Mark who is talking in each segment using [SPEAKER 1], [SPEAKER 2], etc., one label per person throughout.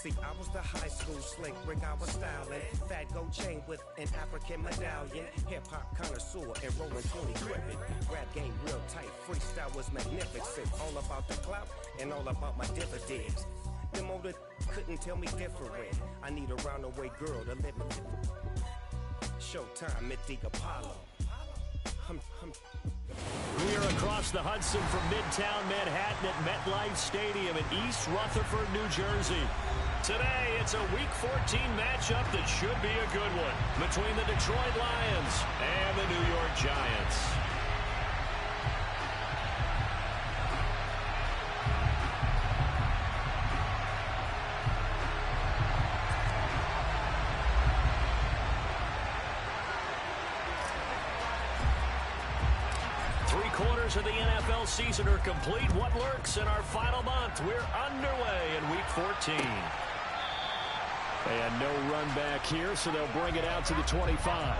[SPEAKER 1] See, I was the high school slick Rick, I was styling. Fat gold chain with an African medallion. Hip-hop connoisseur and rolling 20 gripping. Rap game real tight, freestyle was magnificent. All about the clout and all about my dividends. Them older couldn't tell me different. I need a roundaway girl to live in. Showtime, Mythic Apollo.
[SPEAKER 2] We are across the Hudson from Midtown Manhattan at MetLife Stadium in East Rutherford, New Jersey. Today, it's a Week 14 matchup that should be a good one between the Detroit Lions and the New York Giants. Three-quarters of the NFL season are complete. What lurks in our final month? We're underway in Week 14. And no run back here, so they'll bring it out to the 25.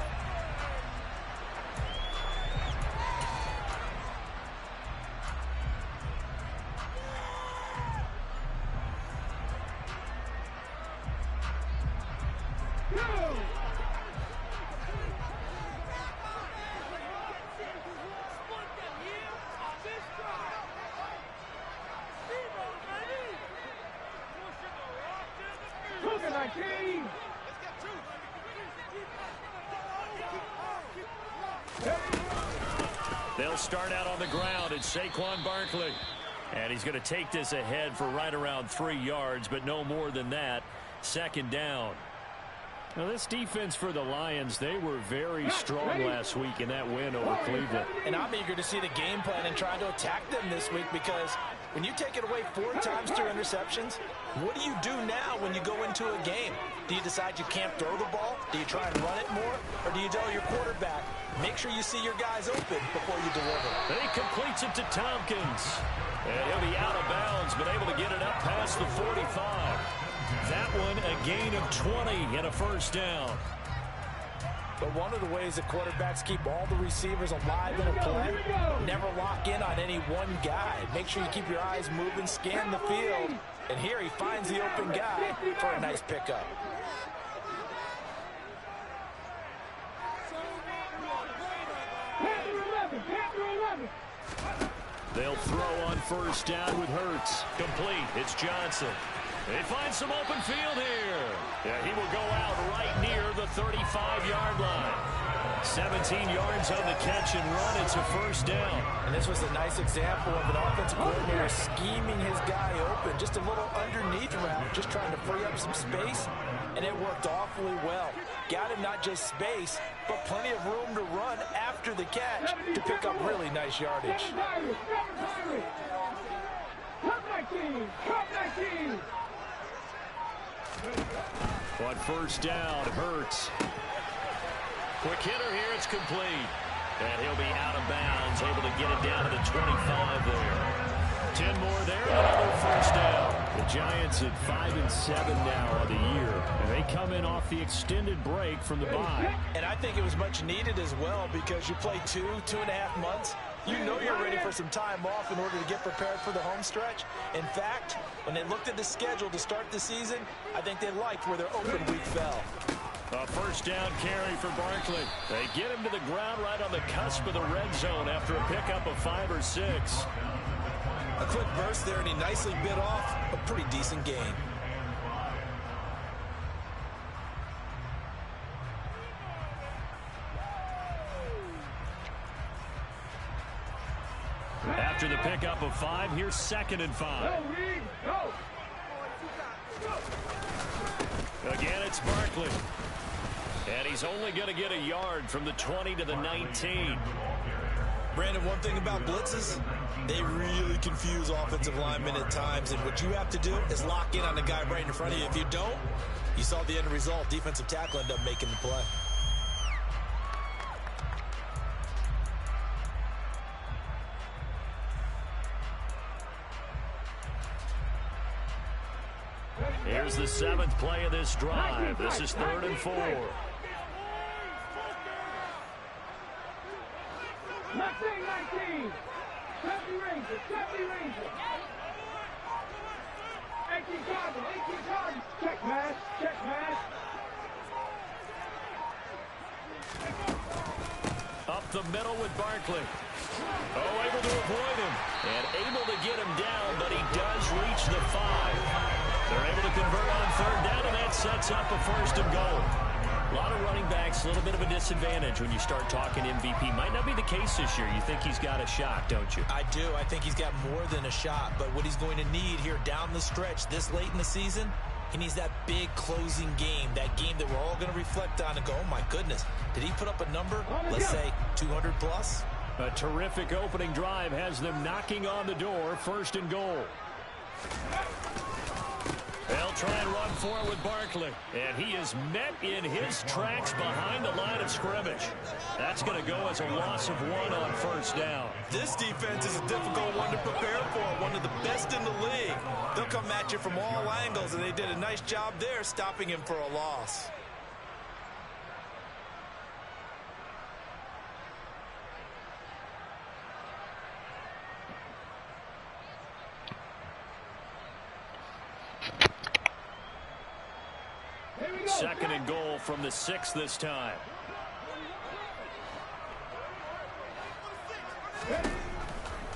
[SPEAKER 2] They'll start out on the ground. It's Saquon Barkley. And he's going to take this ahead for right around 3 yards, but no more than that. Second down. Now, this defense for the Lions, they were very strong last week in that win over Cleveland.
[SPEAKER 3] And I'm eager to see the game plan and try to attack them this week, because when you take it away 4 times through interceptions, what do you do now when you go into a game? Do you decide you can't throw the ball? Do you try and run it more? Or do you tell your quarterback, make sure you see your guys open before you deliver?
[SPEAKER 2] He completes it to Tompkins. And he'll be out of bounds, but able to get it up past the 45. That one a gain of 20 and a first down.
[SPEAKER 3] But one of the ways that quarterbacks keep all the receivers alive in a play, never lock in on any one guy. Make sure you keep your eyes moving, scan the field. And here he finds the open guy for a nice pickup.
[SPEAKER 2] They'll throw on first down with Hurts. Complete. It's Johnson. They find some open field here. Yeah, he will go out right near the 35-yard line. 17 yards on the catch and run. It's a first down.
[SPEAKER 3] And this was a nice example of an offensive coordinator scheming his guy open. Just a little underneath route, just trying to free up some space. And it worked awfully well. Got him not just space, but plenty of room to run after the catch to pick up really nice yardage.
[SPEAKER 2] On first down, Hurts. Quick hitter here, it's complete. And he'll be out of bounds, able to get it down to the 25 there. 10 more there, another first down. The Giants at 5-7 now on the year. And they come in off the extended break from the bye.
[SPEAKER 3] And I think it was much needed as well, because you play 2.5 months. You know you're ready for some time off in order to get prepared for the home stretch. In fact, when they looked at the schedule to start the season, I think they liked where their open week fell.
[SPEAKER 2] A first down carry for Barkley. They get him to the ground right on the cusp of the red zone after a pickup of 5 or 6.
[SPEAKER 3] A quick burst there, and he nicely bit off a pretty decent gain.
[SPEAKER 2] After the pickup of 5, here's 2nd and 5. Again, it's Barkley. And he's only going to get a yard from the 20 to the 19.
[SPEAKER 3] Brandon, one thing about blitzes, they really confuse offensive linemen at times. And what you have to do is lock in on the guy right in front of you. If you don't, you saw the end result. Defensive tackle ended up making the play.
[SPEAKER 2] Here's the 7th play of this drive. This is 3rd and 4.
[SPEAKER 4] Left wing 19. Chubby Ranger. 18 Cardinals.
[SPEAKER 2] up the middle with Barkley. Oh, able to avoid him. And able to get him down, but he does reach the 5. They're able to convert on third down, and that sets up a first and goal. A lot of running backs, a little bit of a disadvantage when you start talking MVP. Might not be the case this year. You think he's got a shot, don't you?
[SPEAKER 3] I do. I think he's got more than a shot. But what he's going to need here down the stretch this late in the season, he needs that big closing game, that game that we're all going to reflect on and go, oh, my goodness, did he put up a number, let's say, 200 plus?
[SPEAKER 2] A terrific opening drive has them knocking on the door, first and goal. They'll try and run forward with Barkley. And he is met in his tracks behind the line of scrimmage. That's going to go as a loss of 1 on first down.
[SPEAKER 3] This defense is a difficult one to prepare for, one of the best in the league. They'll come at you from all angles, and they did a nice job there stopping him for a loss.
[SPEAKER 2] Second and goal from the 6 this time.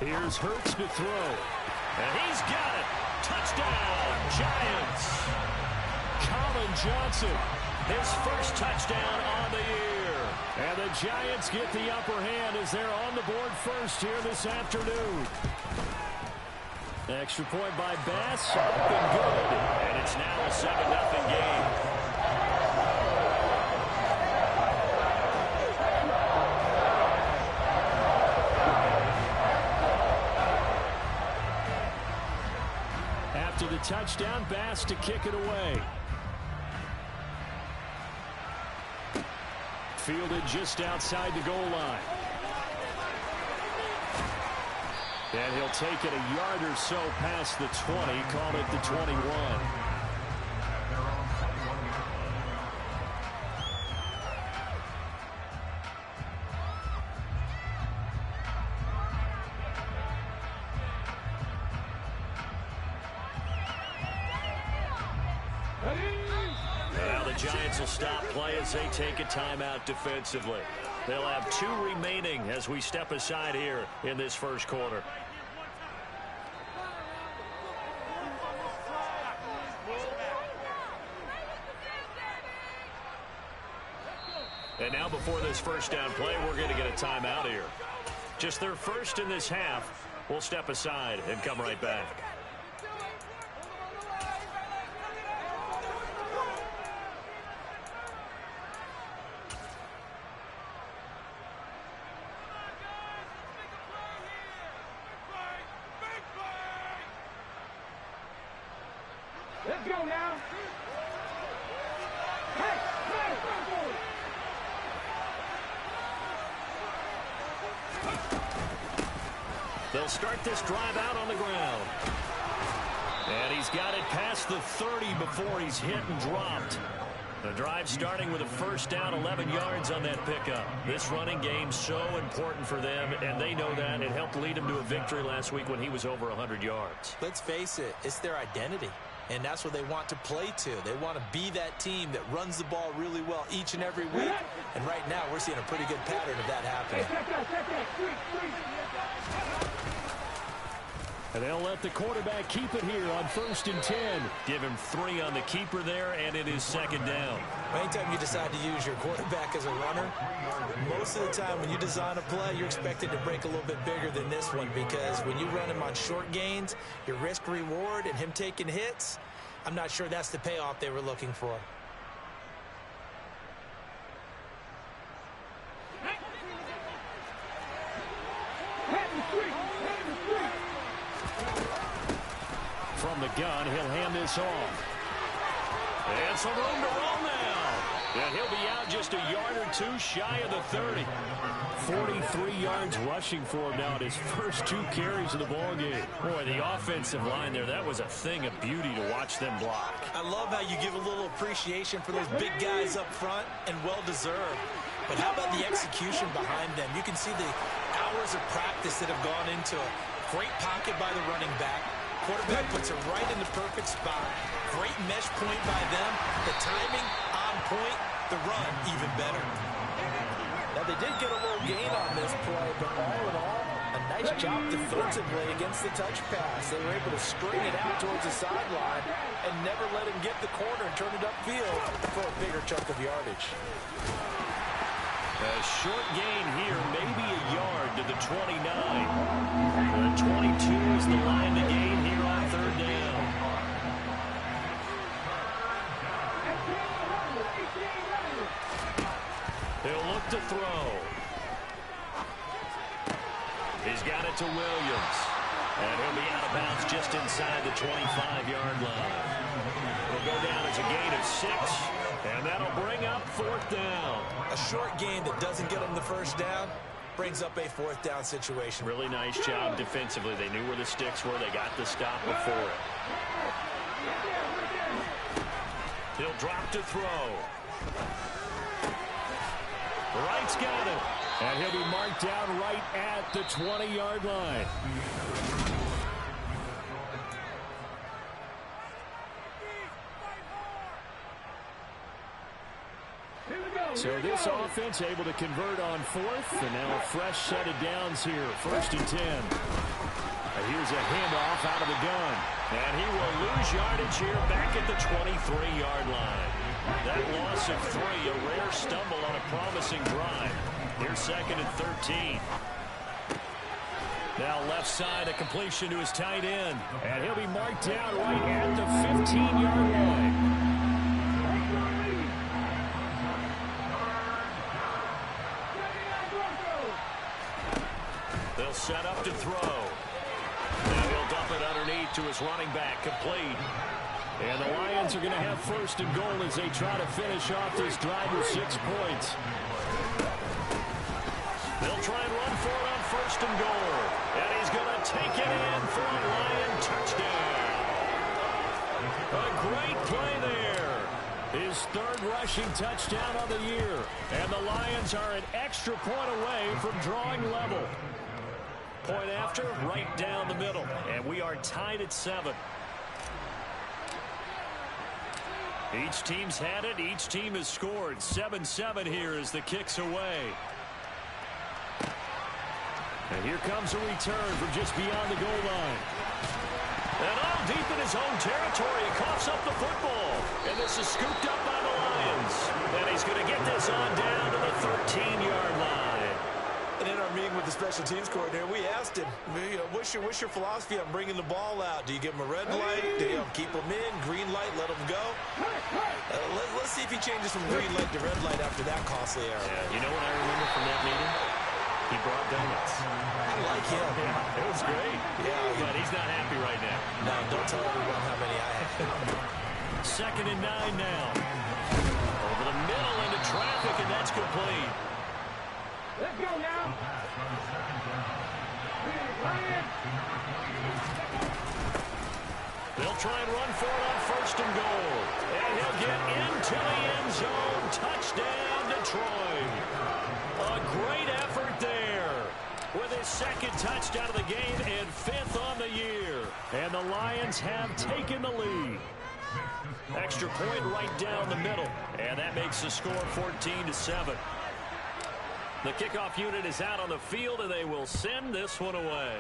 [SPEAKER 2] Here's Hurts to throw. And he's got it. Touchdown, Giants. Colin Johnson, his first touchdown on the year. And the Giants get the upper hand as they're on the board first here this afternoon. Extra point by Bass, up and good. And it's now a 7-0 game. After the touchdown, Bass to kick it away. Fielded just outside the goal line. And he'll take it a yard or so past the 20, call it the 21. Now the Giants will stop play as they take a timeout defensively. They'll have 2 remaining as we step aside here in this first quarter. And now before this first down play, we're going to get a timeout here. Just their first in this half. We'll step aside and come right back.
[SPEAKER 4] Let's go now.
[SPEAKER 2] They'll start this drive out on the ground. And he's got it past the 30 before he's hit and dropped. The drive starting with a first down, 11 yards on that pickup. This running game so important for them, and they know that. It helped lead them to a victory last week when he was over 100 yards.
[SPEAKER 3] Let's face it, it's their identity. And that's what they want to play to. They want to be that team that runs the ball really well each and every week. And right now, we're seeing a pretty good pattern of that happening.
[SPEAKER 2] And they'll let the quarterback keep it here on 1st and 10. Give him 3 on the keeper there, and it is second down.
[SPEAKER 3] Anytime you decide to use your quarterback as a runner, most of the time when you design a play, you're expected to break a little bit bigger than this one, because when you run him on short gains, your risk-reward and him taking hits, I'm not sure that's the payoff they were looking for.
[SPEAKER 2] From the gun, he'll hand this off. And some room to run now. And he'll be out just a yard or 2 shy of the 30. 43 yards rushing for him now at his first 2 carries of the ball game. Boy, the offensive line there, that was a thing of beauty to watch them block.
[SPEAKER 3] I love how you give a little appreciation for those big guys up front, and well-deserved. But how about the execution behind them? You can see the hours of practice that have gone into it. Great pocket by the running back. Quarterback puts it right in the perfect spot. Great mesh point by them. The timing on point. The run even better. Well, they did get a little gain on this play, but all in all, a nice job defensively against the touch pass. They were able to string it out towards the sideline and never let him get the corner and turn it upfield for a bigger chunk of yardage.
[SPEAKER 2] A short gain here, maybe a yard to the 29. The 22 is the line to gain here on third down. He'll look to throw. He's got it to Williams. And he'll be out of bounds just inside the 25-yard line. It'll go down as a gain of 6, and that'll bring up fourth down.
[SPEAKER 3] A short gain that doesn't get them the first down brings up a fourth down situation.
[SPEAKER 2] Really nice job defensively. They knew where the sticks were. They got the stop before it. He'll drop to throw. Wright's got it.
[SPEAKER 5] And he'll be marked down right at the 20-yard line. So this offense able to convert on fourth, and now a fresh set of downs here. 1st and 10. Here's a handoff out of the gun.
[SPEAKER 2] And he will lose yardage here back at the 23-yard line. That loss of 3, a rare stumble on a promising drive. Here's 2nd and 13.
[SPEAKER 5] Now left side, a completion to his tight end. And he'll be marked down right at the 15-yard line.
[SPEAKER 2] They'll set up to throw. And he'll dump it underneath to his running back, complete.
[SPEAKER 5] And the Lions are going to have 1st and goal as they try to finish off this drive with 6 points.
[SPEAKER 2] They'll try and run for it on 1st and goal. And he's going to take it in for a Lion touchdown.
[SPEAKER 5] A great play there. His 3rd rushing touchdown of the year. And the Lions are an extra point away from drawing level.
[SPEAKER 2] Point after, right down the middle. And we are tied at 7. Each team's had it. Each team has scored. 7-7 here as the kick's away.
[SPEAKER 5] And here comes a return from just beyond the goal line.
[SPEAKER 2] And all deep in his own territory, he coughs up the football. And this is scooped up by the Lions. And he's going to get this on down to the 13-yard line.
[SPEAKER 3] And in our meeting with the special teams coordinator, we asked him, what's your philosophy on bringing the ball out? Do you give him a red light? Do you keep him in? Green light, let him go? Let's see if he changes from green light to red light after that costly error.
[SPEAKER 2] Yeah, you know what I remember from that meeting? He brought donuts.
[SPEAKER 3] I like him.
[SPEAKER 2] Yeah, it was great.
[SPEAKER 3] Yeah,
[SPEAKER 2] but he's not happy right now.
[SPEAKER 3] No, don't tell everyone how many I have.
[SPEAKER 2] 2nd and 9 now. Over the middle into traffic, and that's complete.
[SPEAKER 4] Let's go now.
[SPEAKER 2] They'll try and run for it on 1st and goal. And he'll get into the end zone. Touchdown, Detroit. A great effort there with his 2nd touchdown of the game and 5th on the year.
[SPEAKER 5] And the Lions have taken the lead.
[SPEAKER 2] Extra point right down the middle. And that makes the score 14-7. The kickoff unit is out on the field, and they will send this one away.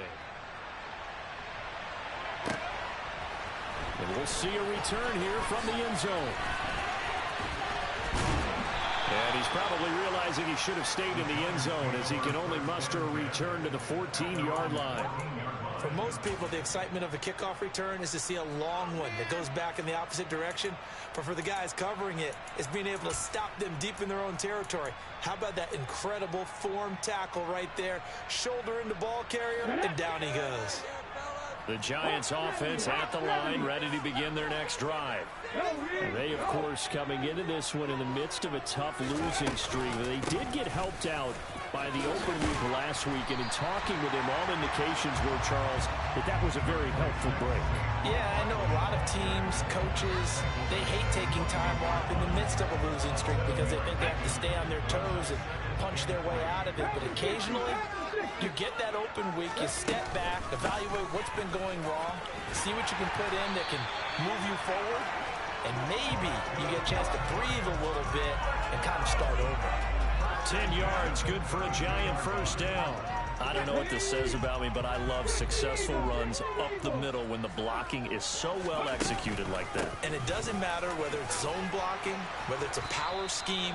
[SPEAKER 5] And we'll see a return here from the end zone. And he's probably realizing he should have stayed in the end zone as he can only muster a return to the 14-yard line.
[SPEAKER 3] For most people, the excitement of a kickoff return is to see a long one that goes back in the opposite direction. But for the guys covering it, it's being able to stop them deep in their own territory. How about that incredible form tackle right there? Shoulder into ball carrier, and down he goes.
[SPEAKER 5] The Giants offense at the line, ready to begin their next drive. And they, of course, coming into this one in the midst of a tough losing streak. They did get helped out by the open week last week, and in talking with him, all indications were, Charles, that was a very helpful break.
[SPEAKER 3] Yeah, I know a lot of teams, coaches, they hate taking time off in the midst of a losing streak because they think they have to stay on their toes and punch their way out of it. But occasionally, you get that open week, you step back, evaluate what's been going wrong, see what you can put in that can move you forward, and maybe you get a chance to breathe a little bit and kind of start over.
[SPEAKER 2] 10 yards, good for a Giant first down. I don't know what this says about me, but I love successful runs up the middle when the blocking is so well executed like that.
[SPEAKER 3] And it doesn't matter whether it's zone blocking, whether it's a power scheme.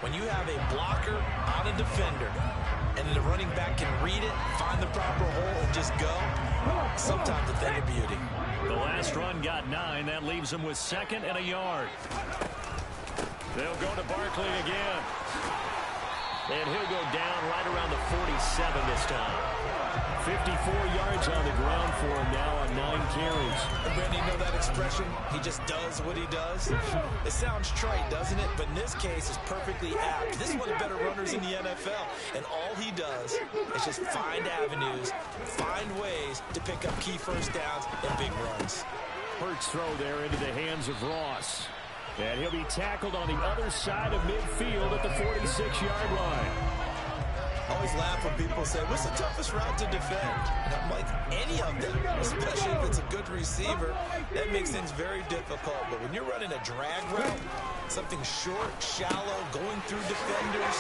[SPEAKER 3] When you have a blocker on a defender and the running back can read it, find the proper hole, and just go, sometimes a thing of beauty.
[SPEAKER 2] The last run got 9. That leaves them with 2nd and a yard. They'll go to Barkley again. And he'll go down right around the 47 this time. 54 yards on the ground for him now on 9 carries.
[SPEAKER 3] Brandon, you know that expression? He just does what he does. It sounds trite, doesn't it? But in this case, it's perfectly apt. This is one of the better runners in the NFL. And all he does is just find avenues, find ways to pick up key first downs and big runs.
[SPEAKER 5] Hurts throw there into the hands of Ross. And he'll be tackled on the other side of midfield at the 46-yard line.
[SPEAKER 3] I always laugh when people say, what's the toughest route to defend? And I'm like, any of them, especially if it's a good receiver. That makes things very difficult. But when you're running a drag route, something short, shallow, going through defenders,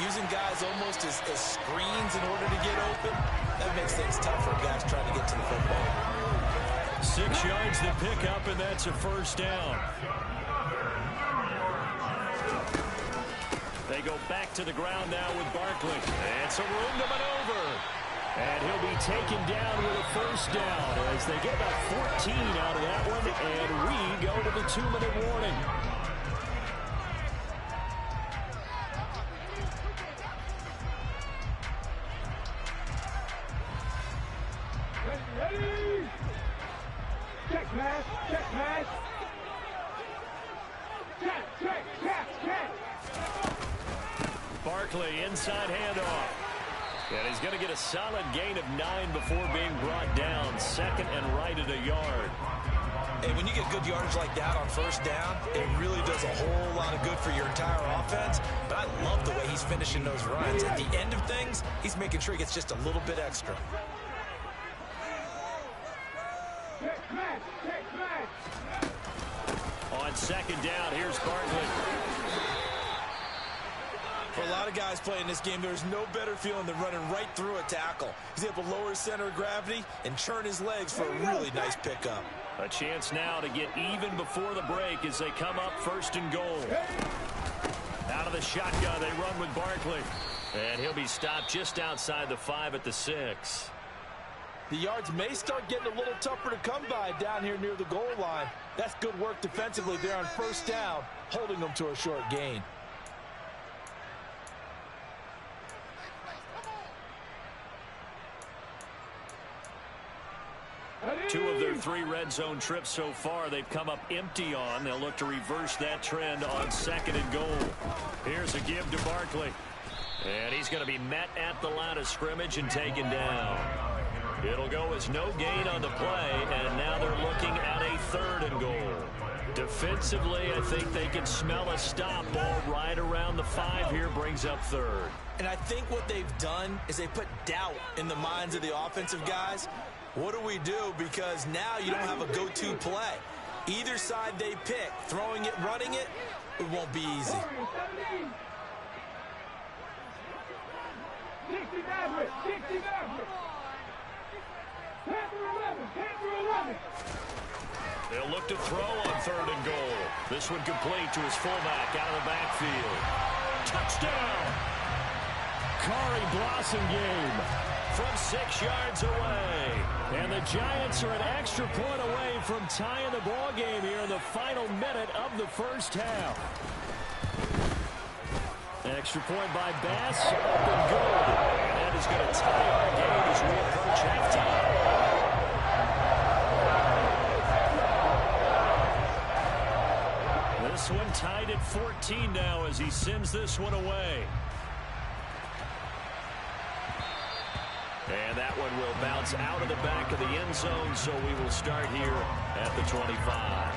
[SPEAKER 3] using guys almost as screens in order to get open, that makes things tough for guys trying to get to the football.
[SPEAKER 2] 6 yards to pick up, and that's a first down. They go back to the ground now with Barkley. And some room to maneuver. And he'll be taken down with a first down as they get about 14 out of that one. And we go to the 2-minute warning.
[SPEAKER 4] Ready? Check pass, check pass. Check.
[SPEAKER 2] Barkley inside handoff. And he's going to get a solid gain of 9 before being brought down. 2nd and right at a yard.
[SPEAKER 3] And when you get good yardage like that on first down, it really does a whole lot of good for your entire offense. But I love the way he's finishing those runs. At the end of things, he's making sure he gets just a little bit extra.
[SPEAKER 2] On 2nd down, here's Barkley.
[SPEAKER 3] For a lot of guys playing this game, there's no better feeling than running right through a tackle. He's able to lower his center of gravity and churn his legs for a really nice pickup.
[SPEAKER 2] A chance now to get even before the break as they come up 1st and goal. Out of the shotgun, they run with Barkley. And he'll be stopped just outside the 5 at the 6.
[SPEAKER 3] The yards may start getting a little tougher to come by down here near the goal line. That's good work defensively there on first down, holding them to a short gain.
[SPEAKER 2] Two of their 3 red zone trips so far they've come up empty on. They'll look to reverse that trend on 2nd and goal. Here's a give to Barkley. And he's going to be met at the line of scrimmage and taken down. It'll go as no gain on the play, and now they're looking at a 3rd and goal. Defensively, I think they can smell a stop. Ball right around the 5 here, brings up 3rd.
[SPEAKER 3] And I think what they've done is they put doubt in the minds of the offensive guys. What do we do? Because now you don't have a go-to play. Either side they pick, throwing it, running it, it won't be easy.
[SPEAKER 2] They'll look to throw on 3rd and goal. This one complete to his fullback out of the backfield. Touchdown!
[SPEAKER 5] Kari Blasingame
[SPEAKER 2] from 6 yards away.
[SPEAKER 5] And the Giants are an extra point away from tying the ball game here in the final minute of the first half. Extra point by Bass, up and good.
[SPEAKER 2] And that is going to tie our game as we approach halftime. This one tied at 14 now as he sends this one away. And that one will bounce out of the back of the end zone, so we will start here at the 25.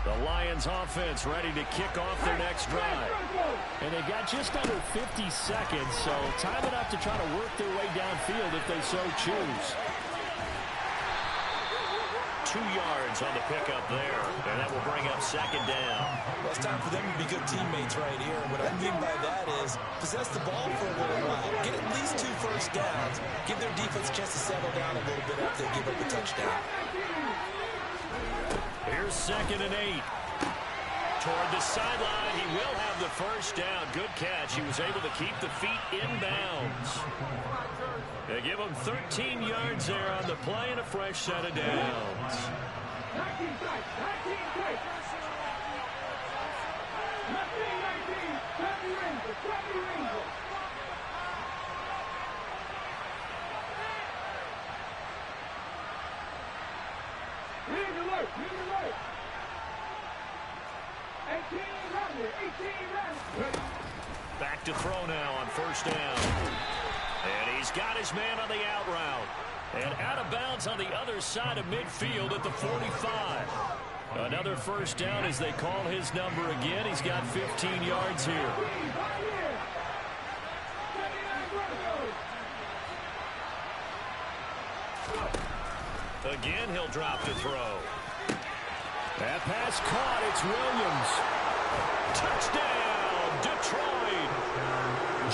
[SPEAKER 5] The Lions offense ready to kick off their next drive. And they've got just under 50 seconds, so time enough to try to work their way downfield if they so choose.
[SPEAKER 2] 2 yards on the pickup there, and that will bring up second down.
[SPEAKER 3] Well, it's time for them to be good teammates right here. And what I mean by that is possess the ball for a little while. Get at least 2 first downs. Give their defense a chance to settle down a little bit after they give up a touchdown.
[SPEAKER 2] Here's 2nd and 8. Toward the sideline, he will have the first down. Good catch. He was able to keep the feet in bounds. They give him 13 yards there on the play and a fresh set of downs. Back to throw now on first down. And he's got his man on the out route. And out of bounds on the other side of midfield at the 45. Another first down as they call his number again. He's got 15 yards here. Again, he'll drop to throw.
[SPEAKER 5] That pass caught. It's Williams.
[SPEAKER 2] Touchdown, Detroit.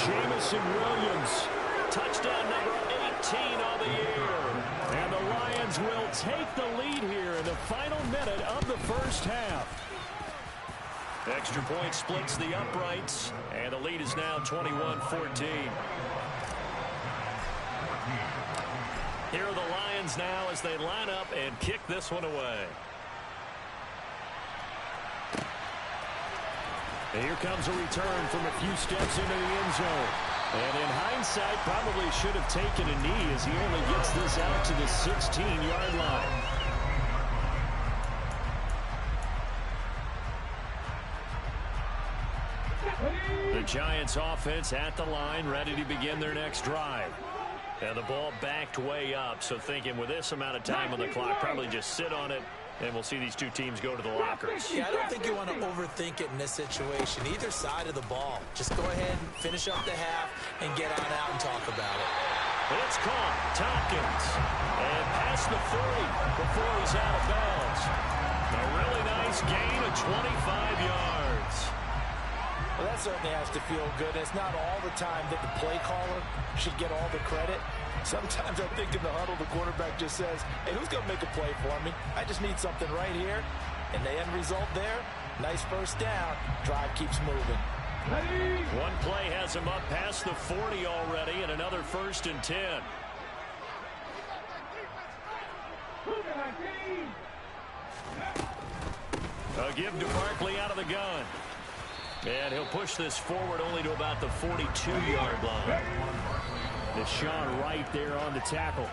[SPEAKER 5] Jamison Williams.
[SPEAKER 2] Touchdown number 18 on the year.
[SPEAKER 5] And the Lions will take the lead here in the final minute of the first half.
[SPEAKER 2] Extra point splits the uprights, and the lead is now 21-14. Here are the Lions now as they line up and kick this one away.
[SPEAKER 5] And here comes a return from a few steps into the end zone. And in hindsight, probably should have taken a knee as he only gets this out to the 16-yard line. The Giants offense at the line, ready to begin their next drive.
[SPEAKER 2] And the ball backed way up, so thinking with this amount of time on the clock, probably just sit on it, and we'll see these two teams go to the lockers.
[SPEAKER 3] Yeah, I don't think you want to overthink it in this situation. Either side of the ball. Just go ahead and finish up the half and get on out and talk about it.
[SPEAKER 2] It's caught. Tompkins. And past the 30 before he's out of bounds. A really nice gain of 25 yards.
[SPEAKER 3] Well, that certainly has to feel good. It's not all the time that the play caller should get all the credit. Sometimes I think in the huddle, the quarterback just says, hey, who's going to make a play for me? I just need something right here. And the end result there, nice first down. Drive keeps moving.
[SPEAKER 2] One play has him up past the 40 already, and another 1st and 10. A give to Barkley out of the gun. And he'll push this forward only to about the 42-yard line.
[SPEAKER 5] Deshaun Wright there on the tackle.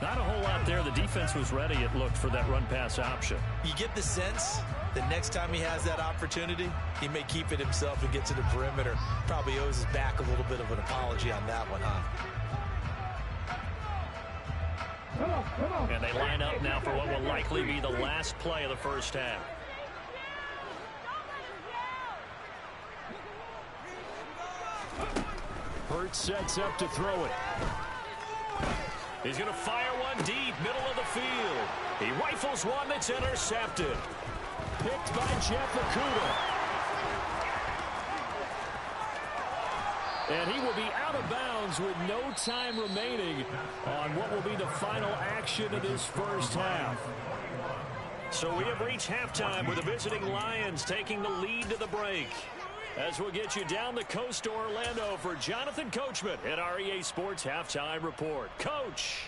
[SPEAKER 5] Not a whole lot there. The defense was ready, it looked, for that run-pass option.
[SPEAKER 3] You get the sense that next time he has that opportunity, he may keep it himself and get to the perimeter. Probably owes his back a little bit of an apology on that one, huh?
[SPEAKER 2] And they line up now for what will likely be the last play of the first half.
[SPEAKER 5] Hurts sets up to throw it.
[SPEAKER 2] He's going to fire one deep, middle of the field. He rifles one that's intercepted.
[SPEAKER 5] Picked by Jeff Okudah. And he will be out of bounds with no time remaining on what will be the final action of this first half.
[SPEAKER 2] So we have reached halftime with the visiting Lions taking the lead to the break. As we'll get you down the coast to Orlando for Jonathan Coachman at our EA Sports Halftime Report. Coach.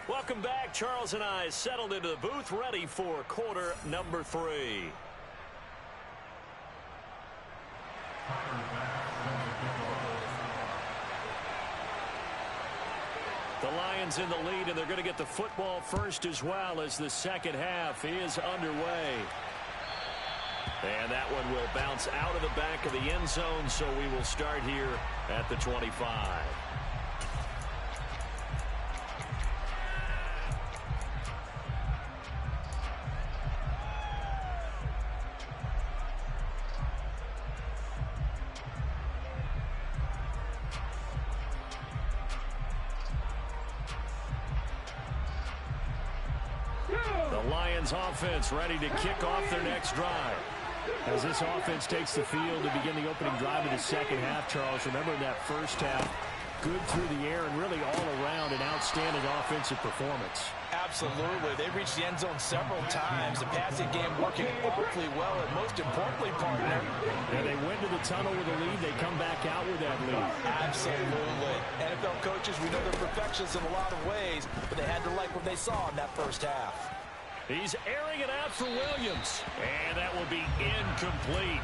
[SPEAKER 2] Welcome back. Charles and I settled into the booth, ready for quarter number 3. The Lions in the lead, and they're going to get the football first as well as the second half is underway. And that one will bounce out of the back of the end zone, so we will start here at the 25.
[SPEAKER 5] The Lions offense ready to kick off their next drive. As this offense takes the field to begin the opening drive of the second half, Charles, remember in that first half, good through the air and really all around an outstanding offensive performance.
[SPEAKER 3] Absolutely. They reached the end zone several times. The passing game working awfully well, and most importantly, partner.
[SPEAKER 5] And they went to the tunnel with a lead. They come back out with that lead.
[SPEAKER 3] Absolutely. NFL coaches, we know they're perfectionists in a lot of ways, but they had to like what they saw in that first half.
[SPEAKER 5] He's airing it out for Williams. And that will be incomplete.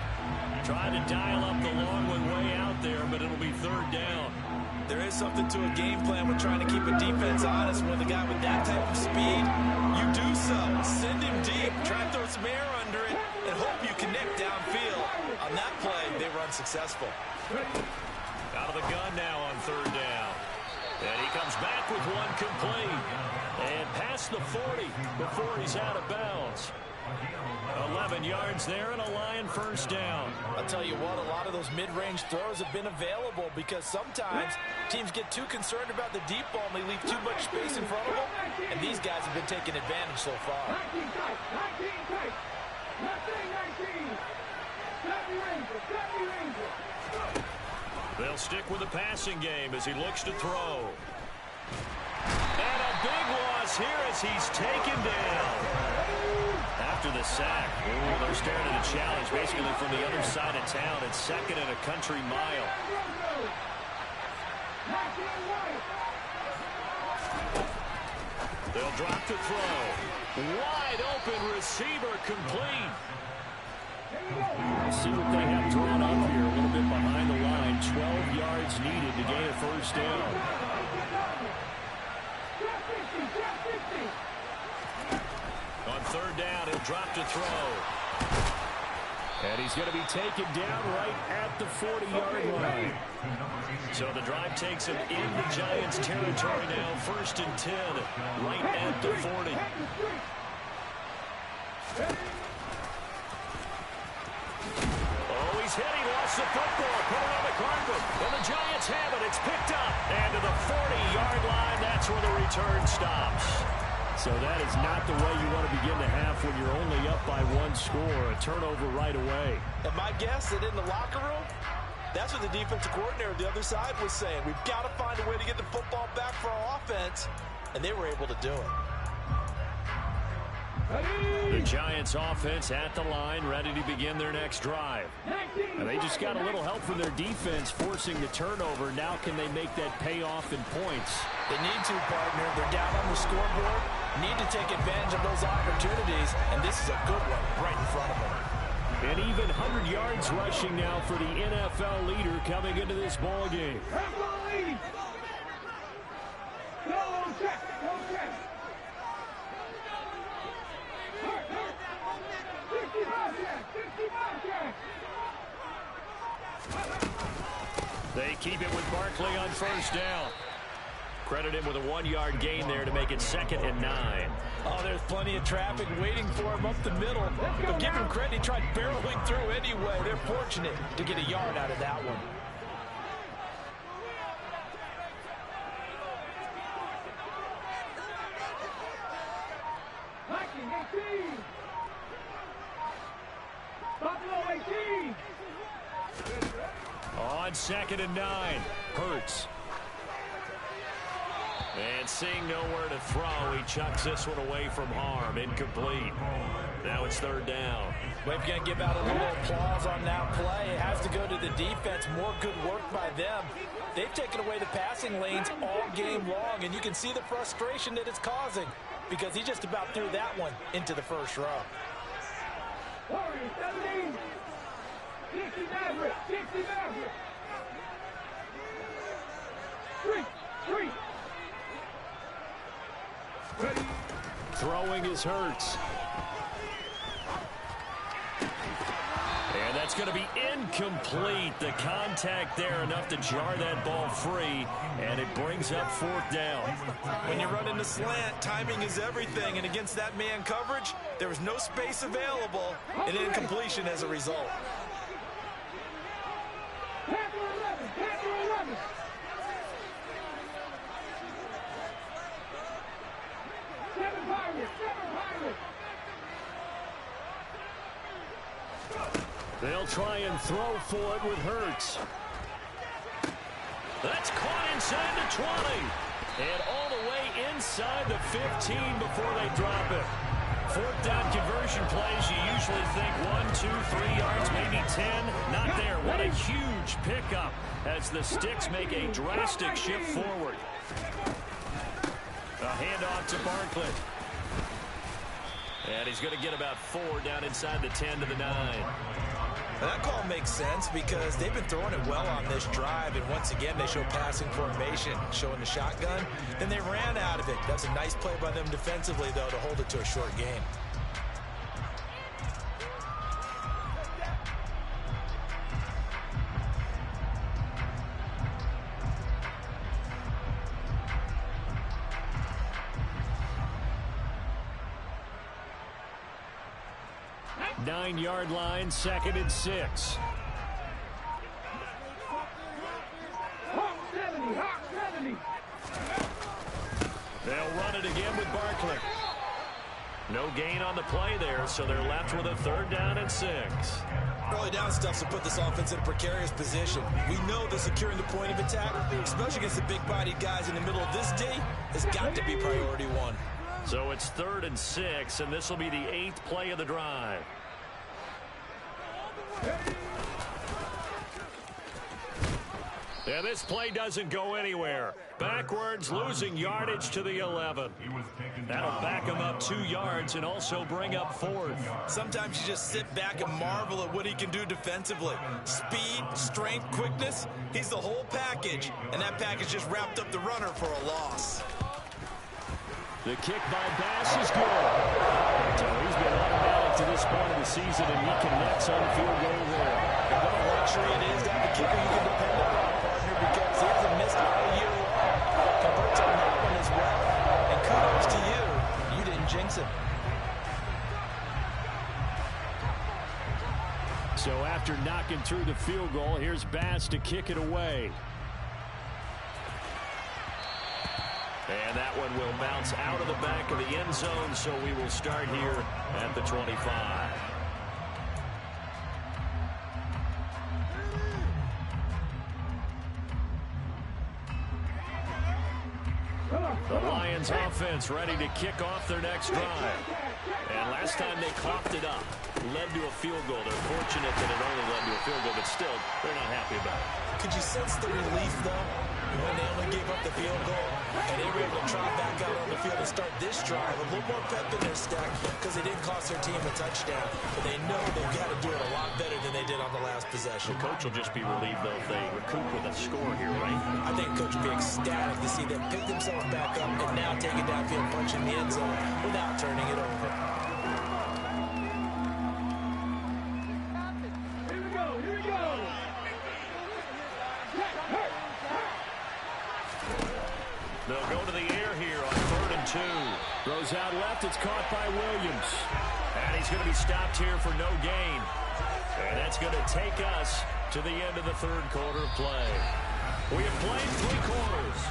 [SPEAKER 5] Trying to dial up the long one way out there, but it'll be third down.
[SPEAKER 3] There is something to a game plan with trying to keep a defense honest. When the guy with that type of speed, you do so. Send him deep, try and throw some air under it, and hope you connect downfield. On that play, they run successful.
[SPEAKER 2] Out of the gun now on third down. And he comes back with one complete. And past the 40 before he's out of bounds. 11 yards there and a Lion first down.
[SPEAKER 3] I'll tell you what, a lot of those mid-range throws have been available because sometimes teams get too concerned about the deep ball and they leave too much space in front of them. And these guys have been taking advantage so far.
[SPEAKER 4] 19
[SPEAKER 2] They'll stick with the passing game as he looks to throw. And a big loss here as he's taken down. After the sack, they're staring at a challenge basically from the other side of town. It's second and a country mile. They'll drop to throw. Wide open receiver complete.
[SPEAKER 5] Let's see what they have drawn up here a little bit behind the line. 12 yards needed to gain a first down.
[SPEAKER 2] On third down, he'll drop to throw.
[SPEAKER 5] And he's going to be taken down right at the 40-yard line.
[SPEAKER 2] So the drive takes him into Giants territory now. First and 10, right at the 40. Oh, he's hit. He lost the football. Put it on the carpet. And the Giants have it. It's picked up. And to the 40-yard line, that's where the return stops.
[SPEAKER 5] So that is not the way you want to begin the half when you're only up by one score. A turnover right away.
[SPEAKER 3] And my guess that in the locker room, that's what the defensive coordinator on the other side was saying. We've got to find a way to get the football back for our offense. And they were able to do it.
[SPEAKER 2] The Giants offense at the line, ready to begin their next drive.
[SPEAKER 5] And they just got a little help from their defense forcing the turnover. Now can they make that pay off in points?
[SPEAKER 3] They need to, partner. They're down on the scoreboard. Need to take advantage of those opportunities. And this is a good one right in front of them.
[SPEAKER 5] And even 100 yards rushing now for the NFL leader coming into this ball game.
[SPEAKER 2] They keep it with Barkley on first down. Credit him with a 1-yard gain there to make it 2nd and 9.
[SPEAKER 3] Oh, there's plenty of traffic waiting for him up the middle. But give him credit, he tried barreling through anyway. They're fortunate to get a yard out of that one.
[SPEAKER 2] On 2nd and 9, Hurts. And seeing nowhere to throw, he chucks this one away from harm. Incomplete. Now it's 3rd down.
[SPEAKER 3] We're going to give out a little applause on that play. It has to go to the defense. More good work by them. They've taken away the passing lanes all game long, and you can see the frustration that it's causing because he just about threw that one into the first row.
[SPEAKER 4] 17, 60 Maverick, 60 Maverick. 3.
[SPEAKER 5] Throwing is Hurts. it's going to be incomplete. The contact there enough to jar that ball free, and it brings up 4th down.
[SPEAKER 3] When you run into slant, timing is everything, and against that man coverage, there was no space available, and incompletion as a result.
[SPEAKER 5] They'll try and throw for it with Hurts. That's caught inside the 20. And all the way inside the 15 before they drop it. 4th down conversion plays, you usually think 1, 2, 3 yards, maybe 10. Not there. What a huge pickup as the Sticks make a drastic shift forward. A handoff to Barkley. And he's going to get about 4 down inside the 10 to the 9.
[SPEAKER 3] And that call makes sense because they've been throwing it well on this drive, and once again they show passing formation, showing the shotgun. Then they ran out of it. That's a nice play by them defensively, though, to hold it to a short game.
[SPEAKER 5] Nine-yard line, 2nd and 6. They'll run it again with Barkley. No gain on the play there, so they're left with a 3rd down and 6.
[SPEAKER 3] Early down stuff to put this offense in a precarious position. We know that securing the point of attack, especially against the big-bodied guys in the middle of this day, has got to be priority 1.
[SPEAKER 5] So it's 3rd and 6, and this will be the 8th play of the drive. Yeah, this play doesn't go anywhere. Backwards, losing yardage to the 11. That'll back him up 2 yards and also bring up 4th.
[SPEAKER 3] Sometimes you just sit back and marvel at what he can do defensively. Speed, strength, quickness, he's the whole package. And that package just wrapped up the runner for a loss.
[SPEAKER 5] The kick by Bass is good. So he's been automatic to this point of the season, and he connects on the field goal there.
[SPEAKER 3] And what a luxury it is to have a kicker you can depend upon, partner, because he hasn't missed all year long. Converts on that one as well. And kudos to you. You didn't jinx him.
[SPEAKER 5] So after knocking through the field goal, here's Bass to kick it away. And that one will bounce out of the back of the end zone, so we will start here at the 25. The Lions offense ready to kick off their next drive. And last time they coughed it up, led to a field goal. They're fortunate that it only led to a field goal, but still, they're not happy about it.
[SPEAKER 3] Could you sense the relief, though, when they only gave up the field goal and they were able to trot back out on the field and start this drive? A little more pep in their step because they didn't cost their team a touchdown, but they know they've got to do it a lot better than they did on the last possession.
[SPEAKER 5] The coach will just be relieved, though, if they recoup with a score here, right?
[SPEAKER 3] I think coach will be ecstatic to see them pick themselves back up and now take it downfield, punch in the end zone without turning it over.
[SPEAKER 5] They'll go to the air here on 3rd and 2. Throws out left. It's caught by Williams. And he's going to be stopped here for no gain. And that's going to take us to the end of the 3rd quarter of play. We have played 3 quarters.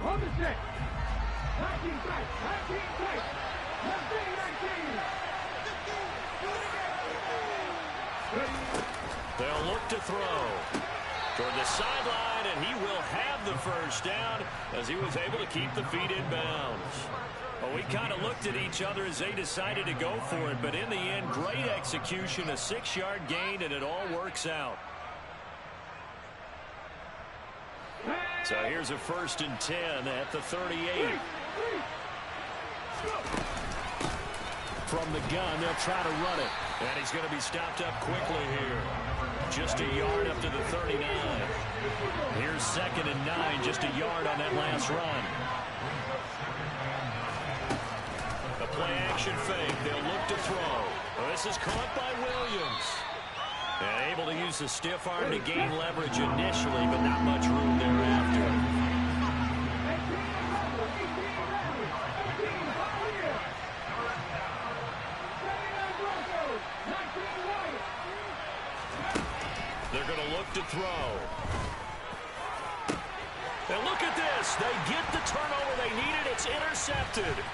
[SPEAKER 4] On the set. 19 strikes. 19 strikes. 19.
[SPEAKER 5] They'll look to throw toward the sideline, and he will have the first down as he was able to keep the feet in bounds. Well, we kind of looked at each other as they decided to go for it, but in the end, great execution, a 6-yard gain, and it all works out. So here's a 1st and 10 at the 38. From the gun, they'll try to run it. And he's going to be stopped up quickly here. Just a yard up to the 39. Here's 2nd and 9, just a yard on that last run. The play-action fake. They'll look to throw. Well, this is caught by Williams. And able to use the stiff arm to gain leverage initially, but not much room thereafter. They're going to look to throw. And look at this. They get the turnover they needed. It's intercepted.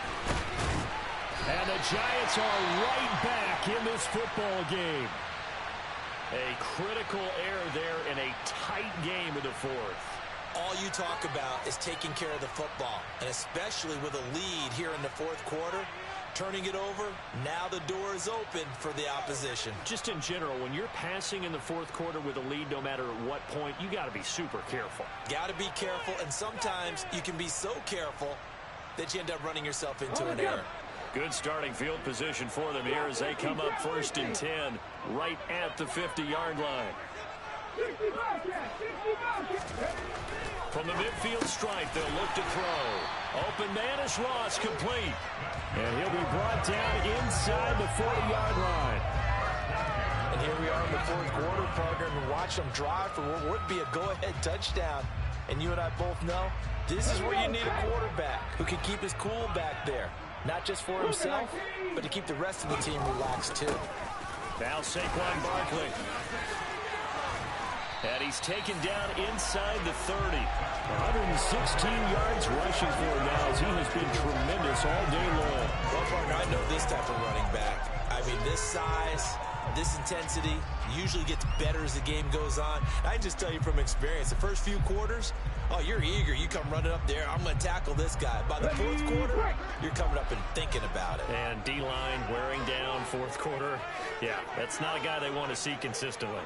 [SPEAKER 5] And the Giants are right back in this football game. A critical error there in a tight game in the 4th.
[SPEAKER 3] All you talk about is taking care of the football, and especially with a lead here in the 4th quarter, turning it over, now the door is open for the opposition.
[SPEAKER 5] Just in general, when you're passing in the 4th quarter with a lead, no matter at what point, you got to be super careful.
[SPEAKER 3] Got to be careful, and sometimes you can be so careful that you end up running yourself into an error.
[SPEAKER 5] Good starting field position for them here as they come up 1st and 10 right at the 50-yard line. From the midfield stripe, they'll look to throw. Open man is Ross, complete. And he'll be brought down inside the 40-yard line.
[SPEAKER 3] And here we are in the 4th quarter, partner, and watch them drive for what would be a go-ahead touchdown. And you and I both know this is where you need a quarterback who can keep his cool back there. Not just for himself, but to keep the rest of the team relaxed, too.
[SPEAKER 5] Now Saquon Barkley. And he's taken down inside the 30. 116 yards rushing for him now as he has been tremendous all day long.
[SPEAKER 3] Well, partner, I know this type of running back. I mean, this size, this intensity usually gets better as the game goes on. I can just tell you from experience, the first few quarters, oh, you're eager. You come running up there. I'm going to tackle this guy. By the 4th quarter, you're coming up and thinking about it.
[SPEAKER 5] And D-line wearing down 4th quarter. Yeah, that's not a guy they want to see consistently.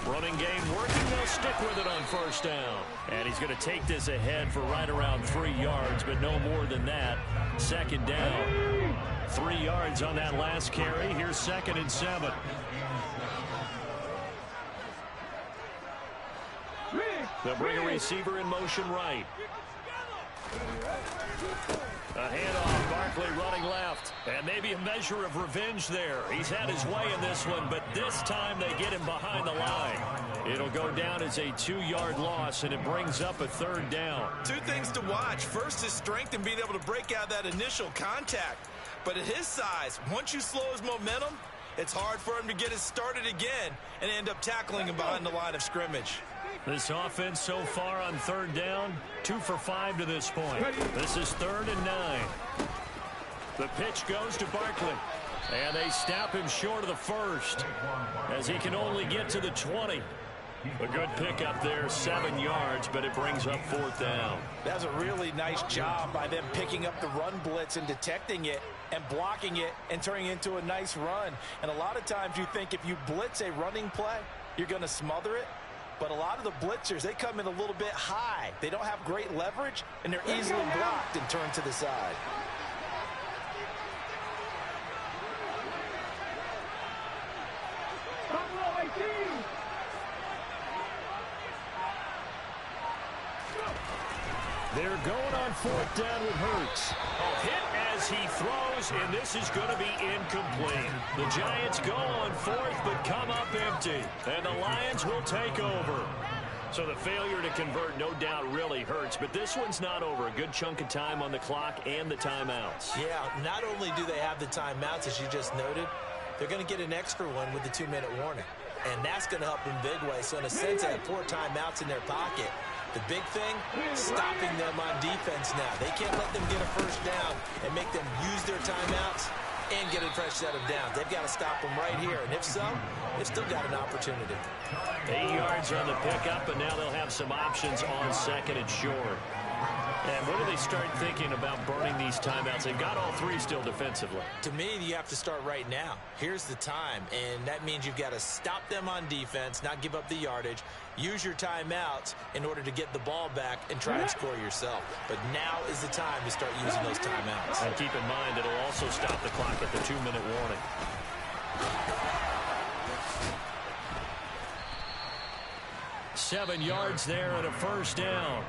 [SPEAKER 5] Running game working. They'll stick with it on 1st down. And he's going to take this ahead for right around 3 yards, but no more than that. 2nd down. 3 yards on that last carry. Here's 2nd and 7. They'll bring a receiver in motion right. A handoff, Barkley running left. And maybe a measure of revenge there. He's had his way in this one, but this time they get him behind the line. It'll go down as a 2-yard loss, and it brings up a 3rd down.
[SPEAKER 3] 2 things to watch. First, his strength and being able to break out that initial contact. But at his size, once you slow his momentum, it's hard for him to get it started again and end up tackling him behind the line of scrimmage.
[SPEAKER 5] This offense so far on 3rd down, 2 for 5 to this point. This is 3rd and 9. The pitch goes to Barkley. And they stop him short of the 1st as he can only get to the 20. A good pickup there, 7 yards, but it brings up 4th down.
[SPEAKER 3] That's a really nice job by them picking up the run blitz and detecting it and blocking it and turning it into a nice run. And a lot of times you think if you blitz a running play, you're going to smother it. But a lot of the blitzers, they come in a little bit high. They don't have great leverage, and they're easily blocked and turned to the side.
[SPEAKER 5] They're going on 4th down with Hurts. A hit as he throws, and this is going to be incomplete. The Giants go on 4th, but come up empty. And the Lions will take over. So the failure to convert no doubt really hurts, but this one's not over. A good chunk of time on the clock and the timeouts.
[SPEAKER 3] Yeah, not only do they have the timeouts, as you just noted, they're going to get an extra one with the 2-minute warning. And that's going to help in big way. So in a sense, they have 4 timeouts in their pocket. The big thing, stopping them on defense now. They can't let them get a 1st down and make them use their timeouts and get a fresh set of downs. They've got to stop them right here. And if so, they've still got an opportunity.
[SPEAKER 5] 8 yards on the pickup, and now they'll have some options on 2nd and short. And when do they start thinking about burning these timeouts? They've got all three still defensively.
[SPEAKER 3] To me, you have to start right now. Here's the time, and that means you've got to stop them on defense, not give up the yardage, use your timeouts in order to get the ball back and try and score yourself. But now is the time to start using those timeouts.
[SPEAKER 5] And keep in mind, it'll also stop the clock at the 2-minute warning. Seven yards there and a first down.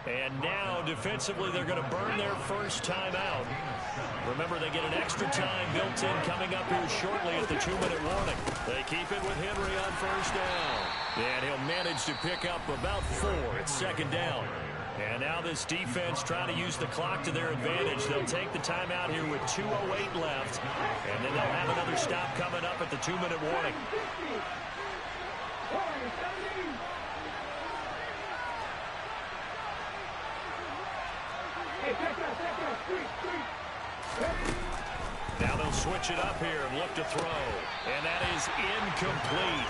[SPEAKER 5] And now, defensively, they're going to burn their first timeout. Remember, they get an extra time built in coming up here shortly at the 2-minute warning. They keep it with Henry on first down. And he'll manage to pick up about 4 at second down. And now this defense trying to use the clock to their advantage. They'll take the timeout here with 2:08 left. And then they'll have another stop coming up at the 2-minute warning. Now they'll switch it up here and look to throw. And that is incomplete.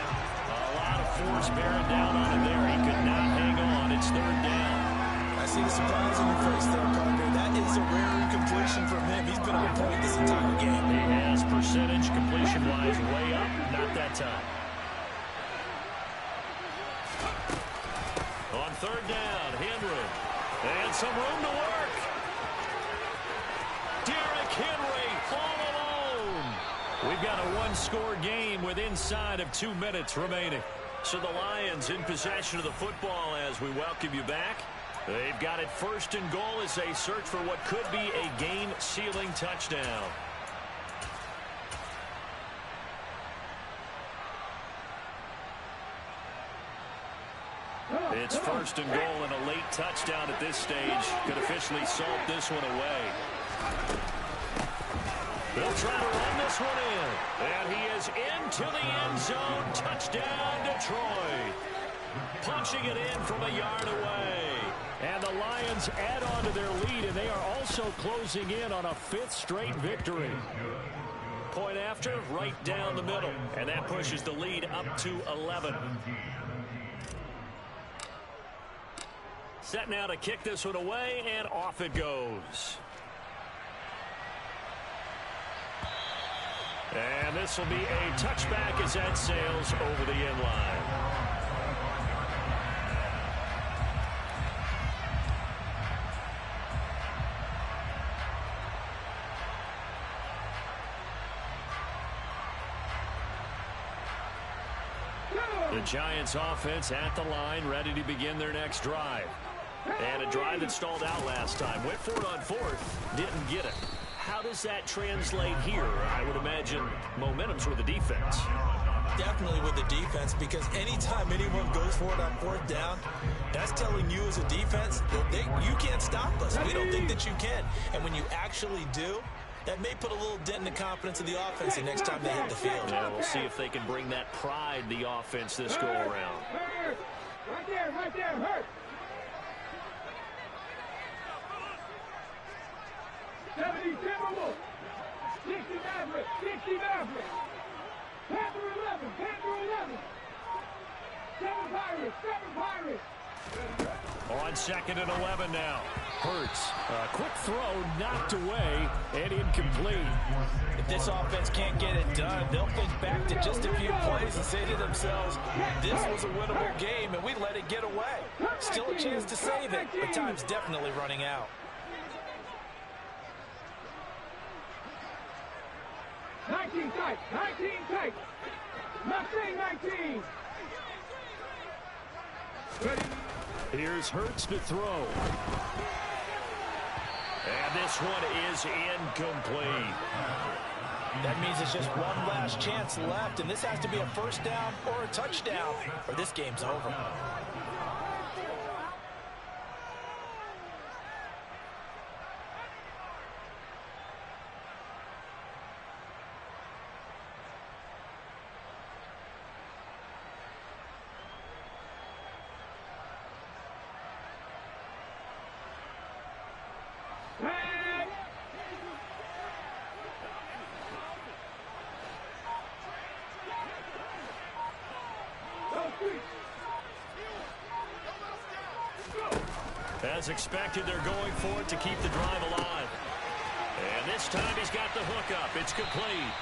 [SPEAKER 5] A lot of force bearing down on him there. He could not hang on. It's third down.
[SPEAKER 3] I see the surprise in your face there, Parker. That is a rare incompletion from him. He's been on point this entire game.
[SPEAKER 5] He has percentage completion-wise way up. Not that time. On third down, Henry. And some room to work. Derrick Henry all alone. We've got a one-score game with inside of 2 minutes remaining. So the Lions in possession of the football as we welcome you back. They've got it first and goal as they search for what could be a game-sealing touchdown. It's first and goal, and a late touchdown at this stage could officially salt this one away. They'll try to run this one in. And he is into the end zone. Touchdown, Detroit. Punching it in from a yard away. And the Lions add on to their lead, and they are also closing in on a 5th straight victory. Point after, right down the middle. And that pushes the lead up to 11. Set now to kick this one away, and off it goes. And this will be a touchback as that sails over the end line. The Giants offense at the line, ready to begin their next drive. And a drive that stalled out last time. Went for it on 4th, didn't get it. How does that translate here? I would imagine momentum's with the defense.
[SPEAKER 3] Definitely with the defense, because anytime anyone goes for it on 4th down, that's telling you as a defense that you can't stop us. We don't think that you can. And when you actually do, that may put a little dent in the confidence of the offense the next time they hit the field.
[SPEAKER 5] Yeah, we'll see if they can bring that pride, the offense, this go-around.
[SPEAKER 4] Right there, hurt. 70 Timberwolves. 60 Mavericks. 60 Mavericks. Panther 11. Panther 11. 7 Pirates. 7 Pirates.
[SPEAKER 5] On 2nd and 11 now. Hurts. A quick throw knocked away and incomplete.
[SPEAKER 3] If this offense can't get it done, they'll think back to just a few plays and say to themselves, this was a winnable game and we let it get away. Still a chance to save it, but time's definitely running out.
[SPEAKER 4] 19 tight. 19 tight. Nothing 19. Ready?
[SPEAKER 5] Here's Hurts to throw. And this one is incomplete.
[SPEAKER 3] That means it's just one last chance left, and this has to be a first down or a touchdown, or this game's over.
[SPEAKER 2] As expected, they're going for it to keep the drive alive. And this time he's got the hook up. It's complete.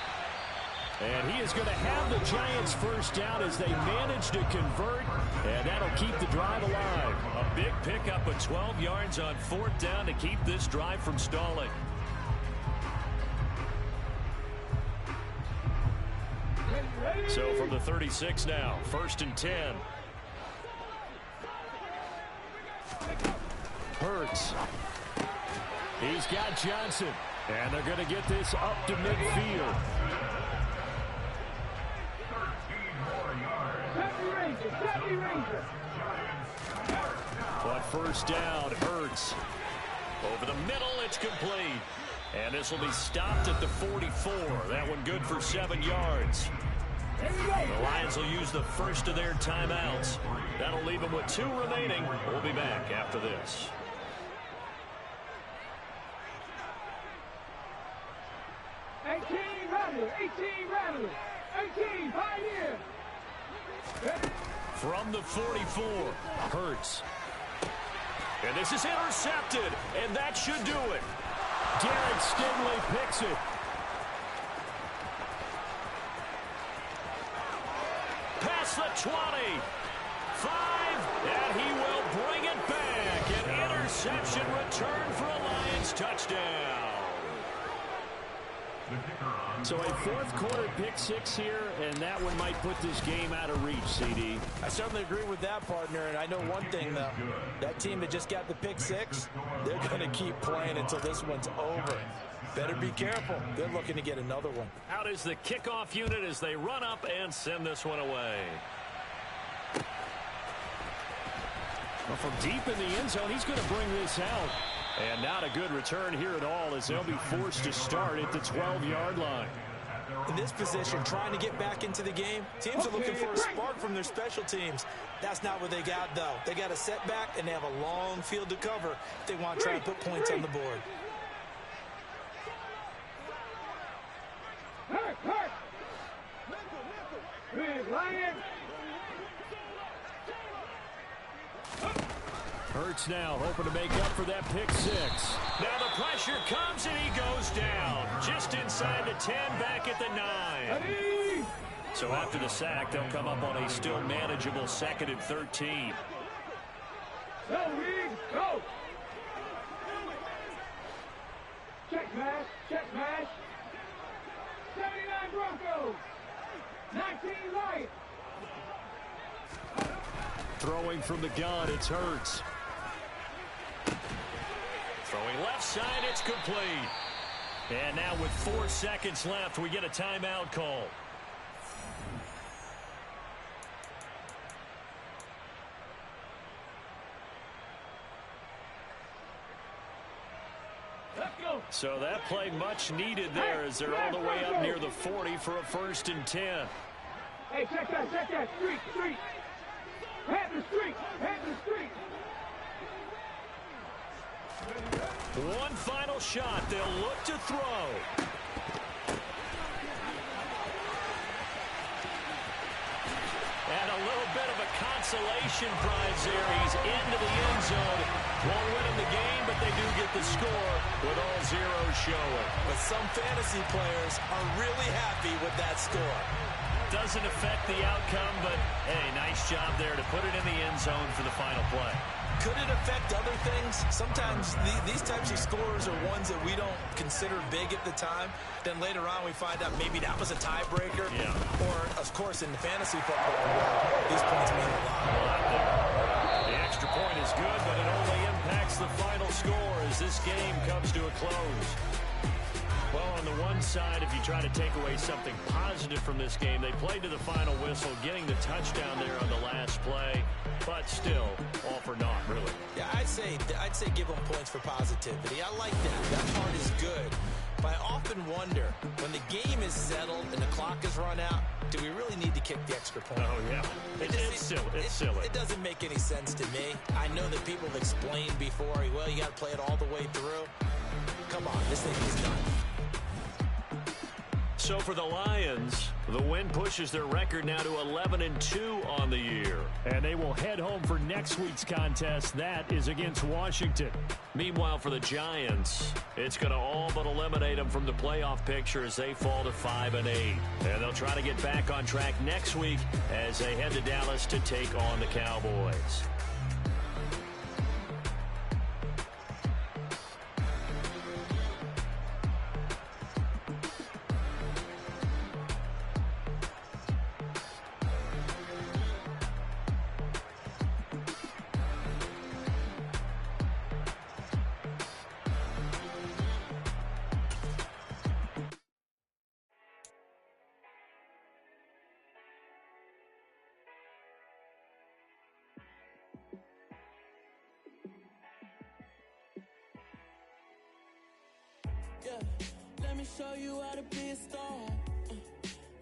[SPEAKER 5] And he is going to have the Giants first down as they manage to convert, and that'll keep the drive alive.
[SPEAKER 2] A big pickup of 12 yards on 4th down to keep this drive from stalling. So from the 36 now, 1st and 10.
[SPEAKER 5] Hurts. He's got Johnson, and they're going to get this up to midfield.
[SPEAKER 2] But first down, Hurts. Over the middle, it's complete. And this will be stopped at the 44. That one good for 7 yards. The Lions will use the first of their timeouts. That'll leave them with 2 remaining. We'll be back after this. From the 44, Hurts. And this is intercepted, and that should do it.
[SPEAKER 5] Derek Stingley picks it.
[SPEAKER 2] Past the 20. 5, and he will bring it back. An interception return for a Lions touchdown.
[SPEAKER 5] So a 4th quarter pick 6 here, and that one might put this game out of reach, CD.
[SPEAKER 3] I certainly agree with that, partner, and I know one thing, though. That team that just got the pick 6, they're going to keep playing until this one's over. Better be careful. They're looking to get another one.
[SPEAKER 2] Out is the kickoff unit as they run up and send this one away.
[SPEAKER 5] Well, from deep in the end zone, he's going to bring this out.
[SPEAKER 2] And not a good return here at all as they'll be forced to start at the 12-yard line.
[SPEAKER 3] In this position, trying to get back into the game, teams are looking for a spark from their special teams. That's not what they got, though. They got a setback, and they have a long field to cover if they want to try and put points on the board.
[SPEAKER 5] Hurts now hoping to make up for that pick 6.
[SPEAKER 2] Now the pressure comes and he goes down. Just inside the 10, back at the 9. So after the sack, they'll come up on a still manageable 2nd and 13.
[SPEAKER 4] Go! Check smash, check smash. 79 Broncos. 19 Lions.
[SPEAKER 5] Throwing from the gun, it's Hurts.
[SPEAKER 2] Throwing left side, it's complete. And now with 4 seconds left, we get a timeout call.
[SPEAKER 4] Let's go.
[SPEAKER 2] So that play much needed there as they're all the way up near the 40 for a 1st and 10.
[SPEAKER 4] Hey, check that. Street. Panther street.
[SPEAKER 2] One final shot. They'll look to throw. And a little bit of a consolation prize there. He's into the end zone. Won't win him the game, but they do get the score with all zeros showing.
[SPEAKER 3] But some fantasy players are really happy with that score.
[SPEAKER 2] Doesn't affect the outcome, but, hey, nice job there to put it in the end zone for the final play.
[SPEAKER 3] Could it affect other things? Sometimes these types of scores are ones that we don't consider big at the time. Then later on we find out maybe that was a tiebreaker.
[SPEAKER 2] Yeah.
[SPEAKER 3] Or, of course, in the fantasy football world, these points mean a lot.
[SPEAKER 2] The extra point is good, but it only impacts the final score as this game comes to a close. Well, on the one side, if you try to take away something positive from this game, they played to the final whistle, getting the touchdown there on the last play, but still, all for naught, really.
[SPEAKER 3] Yeah, I'd say give them points for positivity. I like that. That part is good. But I often wonder, when the game is settled and the clock is run out, do we really need to kick the extra point?
[SPEAKER 2] Oh, yeah. It's silly. It's silly.
[SPEAKER 3] It doesn't make any sense to me. I know that people have explained before, well, you got to play it all the way through. Come on, this thing is done.
[SPEAKER 2] So for the Lions, the win pushes their record now to 11-2 on the year.
[SPEAKER 5] And they will head home for next week's contest. That is against Washington.
[SPEAKER 2] Meanwhile, for the Giants, it's going to all but eliminate them from the playoff picture as they fall to 5-8. And they'll try to get back on track next week as they head to Dallas to take on the Cowboys.
[SPEAKER 6] Yeah, let me show you how to be a star.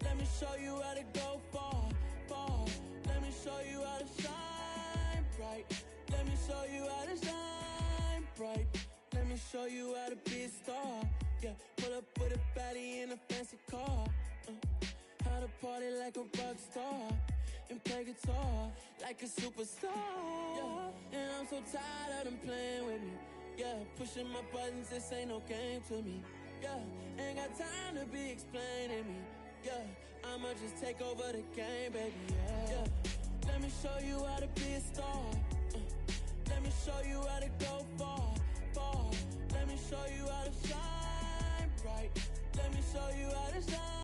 [SPEAKER 6] Let me show you how to go far, far. Let me show you how to shine bright. Let me show you how to shine bright. Let me show you how to be a star. Yeah, pull up with a baddie in a fancy car. How to party like a rock star and play guitar like a superstar. Yeah, and I'm so tired of them playing with me. Yeah, pushing my buttons, this ain't no game to me. Yeah, ain't got time to be explaining me. Yeah, I'ma just take over the game, baby. Yeah, let me show you how to be a star. Let me show you how to go far, far. Let me show you how to shine bright. Let me show you how to shine.